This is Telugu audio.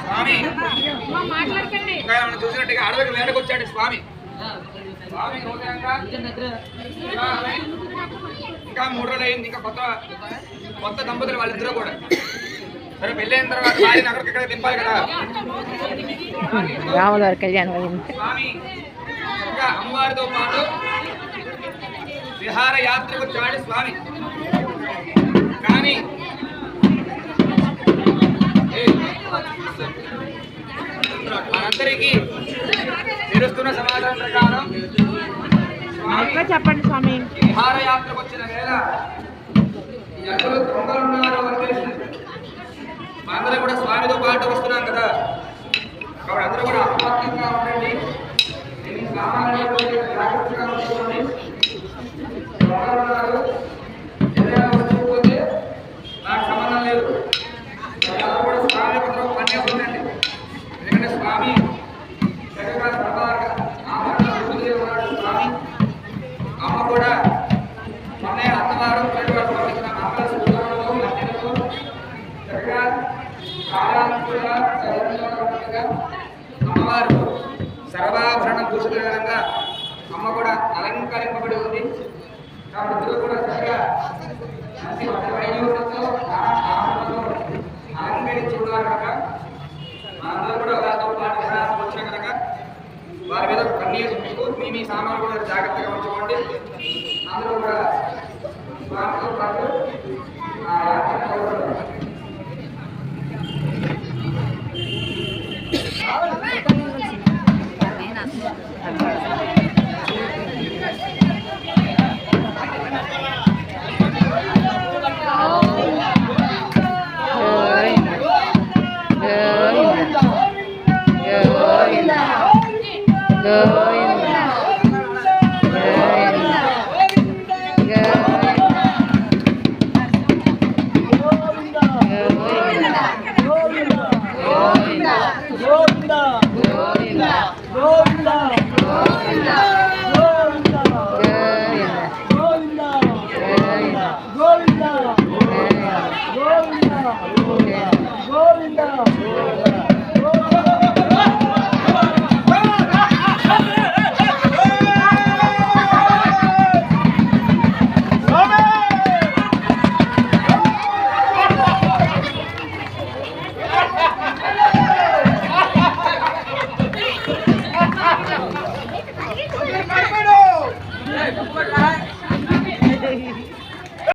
స్వామి చూసినట్టుగా అడవికి వేటకు వచ్చాడు స్వామి. స్వామి ఇంకా 3 రోజులు అయింది. ఇంకా కొత్త దంపతులు వాళ్ళిద్దరూ కూడా సరే పెళ్ళైన తర్వాత భార్యని అక్కడిక్కడ దింపాలి కదా. రాములవారి కళ్యాణం స్వామి ఇంకా అమ్మవారితో పాటు విహార యాత్రకు వచ్చాడు స్వామి. కానీ మనందరికీ తెలుస్తున్న సమాచారం ప్రకారం చెప్పండి స్వామి. విహారయాత్రకు వచ్చిన వేళ ఎవరు దొంగలున్నారో అందరూ కూడా స్వామితో పాటు వస్తున్నాం కదా. కాబట్టి అందరూ కూడా అప్రమత్తంగా ఉండండి. జాగ్రత్తగా ఉంచుకోండి. దొంగలున్నారు ఏదైనా వస్తువు పోతే నాకు సంబంధం లేదు. ఎవరు కూడా స్వామి కొంచెం పని ఉండండి. ఎందుకంటే స్వామి చక్కగా సర్వాగా ఉన్నాడు స్వామి. అమ్మ కూడా మొన్నే అత్తవారు పంపించిన అమ్మల సుఖంలో మధ్యలో చక్కగా కాలాంతుగా అమ్మవారు సర్వాభరణం పూసుకునే విధంగా అమ్మ కూడా అలంకరింపబడి ఉంది. కాబట్టి కూడా చక్కగా